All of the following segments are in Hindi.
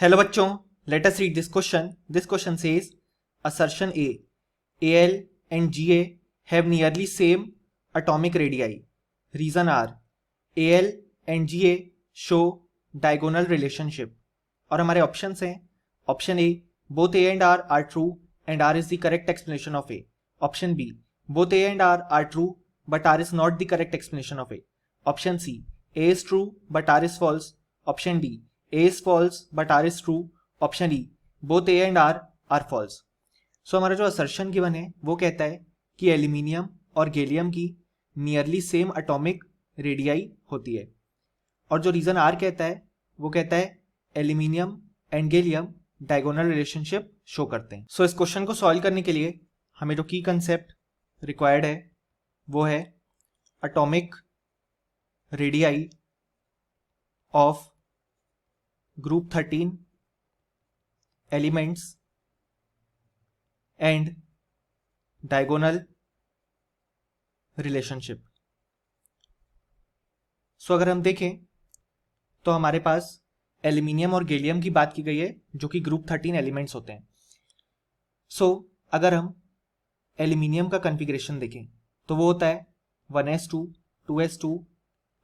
हेलो बच्चों, let us read this question. This question says assertion A, Al and Ga have nearly same atomic radii. Reason are Al and Ga show diagonal relationship. और हमारे ऑप्शंस हैं. Option A, both A and R are true and R is the correct explanation of A. Option B, both A and R are true but R is not the correct explanation of A. Option C, A is true but R is false. Option D, A is false but R is true. Option E, both A and R are false. So हमारा जो असर्शन गिवन है वो कहता है कि एल्यूमिनियम और गैलियम की नियरली सेम एटॉमिक रेडियाई होती है. और जो रीजन आर कहता है वो कहता है aluminium and gallium diagonal relationship show करते हैं. सो इस क्वेश्चन को सॉल्व करने के लिए हमें जो की कंसेप्ट रिक्वायर्ड है वो है atomic radii of group 13 elements and diagonal relationship. So अगर हम देखें तो हमारे पास एल्यूमिनियम और गैलियम की बात की गई है जो कि ग्रुप 13 एलिमेंट्स होते हैं. सो अगर हम एल्यूमिनियम का कॉन्फ़िगरेशन देखें तो वो होता है 1s2 2s2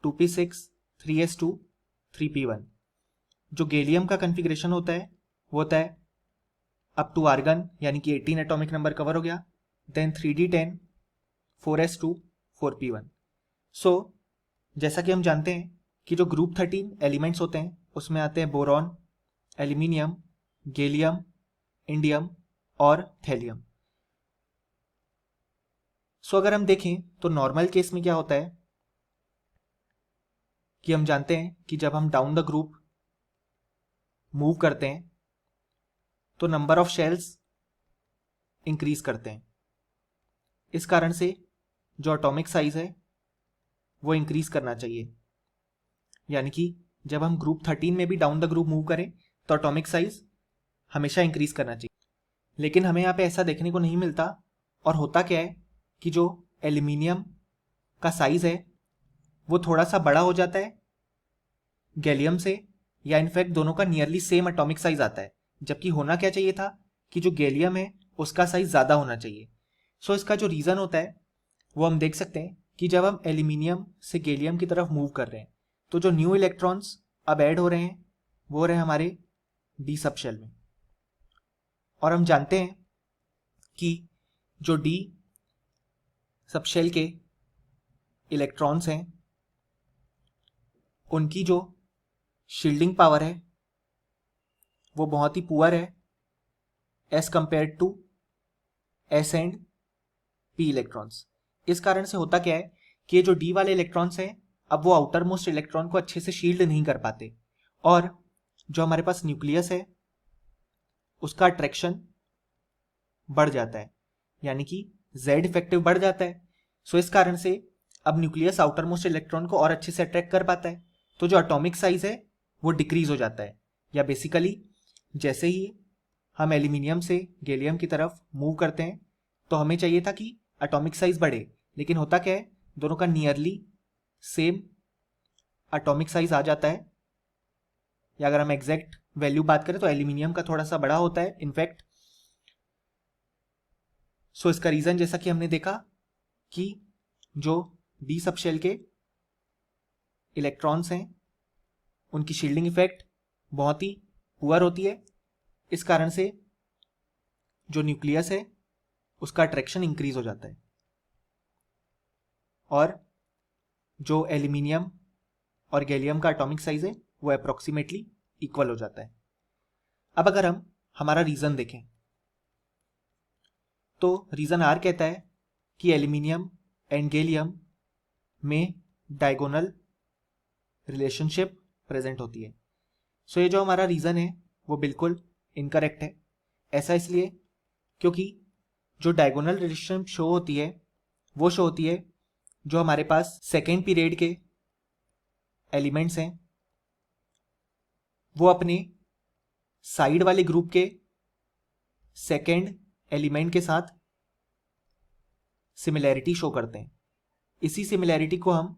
2p6 3s2 3p1. जो गैलियम का कॉन्फ़िगरेशन होता है वो होता है अप टू आर्गन यानी कि 18 एटॉमिक नंबर कवर हो गया, देन 3d10 4s2 4p1. सो जैसा कि हम जानते हैं कि जो ग्रुप 13 एलिमेंट्स होते हैं उसमें आते हैं बोरॉन, एल्यूमिनियम, गैलियम, इंडियम और थैलियम. सो अगर हम देखें तो नॉर्मल केस में क्या होता है कि हम जानते हैं कि जब हम डाउन द ग्रुप मूव करते हैं तो नंबर ऑफ शेल्स इंक्रीज करते हैं. इस कारण से जो एटॉमिक साइज है वो इंक्रीज करना चाहिए. यानी कि जब हम ग्रुप 13 में भी डाउन द ग्रुप मूव करें तो एटॉमिक साइज हमेशा इंक्रीज करना चाहिए. लेकिन हमें यहाँ पे ऐसा देखने को नहीं मिलता. और होता क्या है कि जो एल्यूमिनियम का साइज है वो थोड़ा सा बड़ा हो जाता है गैलियम से, या इनफैक्ट दोनों का नियरली सेम एटॉमिक साइज आता है, जबकि होना क्या चाहिए था कि जो गैलियम है उसका साइज ज़्यादा होना चाहिए. सो इसका जो रीज़न होता है वो हम देख सकते हैं कि जब हम एल्यूमिनियम से गैलियम की तरफ मूव कर रहे हैं तो जो न्यू इलेक्ट्रॉन्स अब ऐड हो रहे हैं वो हो रहे हैं हमारे डी सबशेल में. और हम जानते हैं कि जो डी सबशेल के इलेक्ट्रॉन्स हैं उनकी जो शील्डिंग पावर है वो बहुत ही पुअर है as compare to S and P electrons. इस कारण से होता क्या है कि ये जो डी वाले इलेक्ट्रॉन्स हैं अब वो आउटर मोस्ट इलेक्ट्रॉन को अच्छे से शील्ड नहीं कर पाते, और जो हमारे पास न्यूक्लियस है उसका अट्रैक्शन बढ़ जाता है, यानी कि जेड इफेक्टिव बढ़ जाता है. सो इस कारण से अब न्यूक्लियस आउटर मोस्ट इलेक्ट्रॉन को और अच्छे से अट्रैक्ट कर पाता है, तो जो एटॉमिक साइज है वो डिक्रीज हो जाता है. या बेसिकली जैसे ही हम एल्यूमिनियम से गैलियम की तरफ मूव करते हैं तो हमें चाहिए था कि एटॉमिक साइज बढ़े, लेकिन होता क्या है दोनों का नियरली सेम एटॉमिक साइज आ जाता है. या अगर हम एग्जैक्ट वैल्यू बात करें तो एल्यूमिनियम का थोड़ा सा बड़ा होता है इनफैक्ट. सो इसका रीज़न जैसा कि हमने देखा कि जो डी सबशेल के इलेक्ट्रॉन्स हैं उनकी शील्डिंग इफेक्ट बहुत ही पुअर होती है. इस कारण से जो न्यूक्लियस है उसका अट्रैक्शन इंक्रीज हो जाता है और जो एल्यूमिनियम और गैलियम का एटॉमिक साइज है वो अप्रॉक्सीमेटली इक्वल हो जाता है. अब अगर हम हमारा रीज़न देखें तो रीज़न आर कहता है कि एल्यूमिनियम एंड गैलियम में डायगोनल रिलेशनशिप प्रेजेंट होती है. सो ये जो हमारा रीज़न है वो बिल्कुल इनकरेक्ट है. ऐसा इसलिए क्योंकि जो डायगोनल रिलेशनशिप शो होती है वो शो होती है जो हमारे पास सेकेंड पीरियड के एलिमेंट्स हैं वो अपने साइड वाले ग्रुप के सेकेंड एलिमेंट के साथ सिमिलैरिटी शो करते हैं. इसी सिमिलैरिटी को हम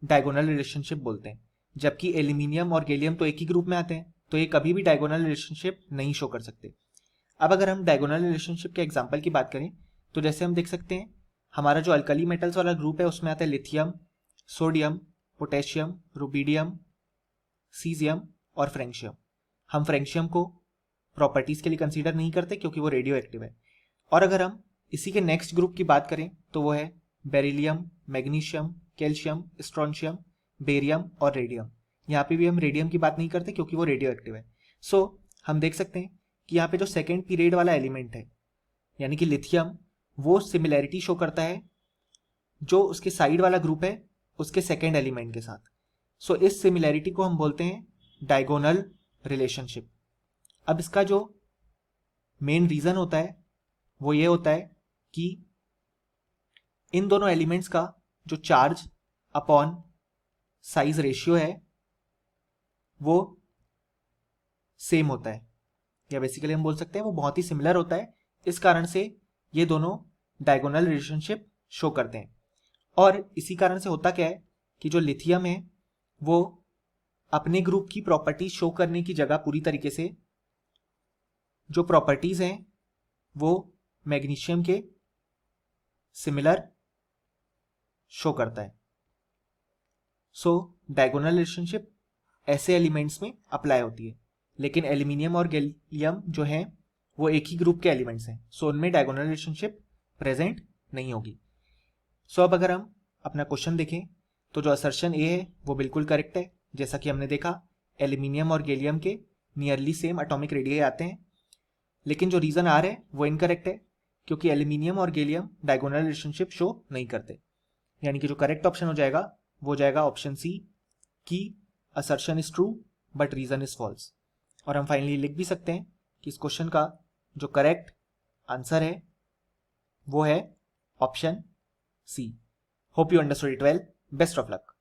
डायगोनल रिलेशनशिप बोलते हैं. जबकि एल्यूमिनियम और गैलियम तो एक ही ग्रुप में आते हैं तो ये कभी भी डायगोनल रिलेशनशिप नहीं शो कर सकते। अब अगर हम डायगोनल रिलेशनशिप के एग्जाम्पल की बात करें तो जैसे हम देख सकते हैं हमारा जो अल्कली मेटल्स वाला ग्रुप है उसमें आता है lithium, sodium, potassium, rubidium, caesium और फ्रेंशियम। हम फ्रेंशियम को प्रॉपर्टीज के लिए कंसीडर नहीं करते क्योंकि वो रेडियो एक्टिव है। और अगर हम इसी के नेक्स्ट ग्रुप की बात करें तो वो है beryllium, magnesium, calcium, strontium, barium और रेडियम। यहाँ पे भी हम रेडियम की बात नहीं करते क्योंकि वो रेडियो एक्टिव है। सो हम देख सकते हैं कि यहाँ पे जो सेकेंड पीरियड वाला एलिमेंट है यानी कि लिथियम, वो सिमिलैरिटी शो करता है जो उसके साइड वाला ग्रुप है उसके सेकेंड एलिमेंट के साथ। सो इस सिमिलैरिटी को हम बोलते हैं डायगोनल रिलेशनशिप। अब इसका जो मेन रीजन होता है वो ये होता है कि इन दोनों एलिमेंट्स का जो चार्ज अपॉन साइज रेशियो है वो सेम होता है, या बेसिकली हम बोल सकते हैं वो बहुत ही सिमिलर होता है। इस कारण से ये दोनों डायगोनल रिलेशनशिप शो करते हैं। और इसी कारण से होता क्या है कि जो लिथियम है वो अपने ग्रुप की प्रॉपर्टीज शो करने की जगह पूरी तरीके से जो प्रॉपर्टीज हैं वो मैग्नीशियम के सिमिलर शो करता है। सो डायगोनल रिलेशनशिप ऐसे एलिमेंट्स में अप्लाई होती है, लेकिन एल्यूमिनियम और गैलियम जो हैं वो एक ही ग्रुप के एलिमेंट्स हैं, सो उनमें डायगोनल रिलेशनशिप प्रेजेंट नहीं होगी। सो अब अगर हम अपना क्वेश्चन देखें तो जो असर्शन ए है वो बिल्कुल करेक्ट है। जैसा कि हमने देखा एल्यूमिनियम और गैलियम के नियरली सेम एटॉमिक रेडियस आते हैं, लेकिन जो रीजन आर है वो इनकरेक्ट है क्योंकि एल्यूमिनियम और गैलियम डायगोनल रिलेशनशिप शो नहीं करते। यानी कि जो करेक्ट ऑप्शन हो जाएगा वो जाएगा ऑप्शन सी की assertion is true but reason is false. और हम फाइनली लिख भी सकते हैं कि इस क्वेश्चन का जो करेक्ट आंसर है वो है option C. Hope you understood it well. Best of luck.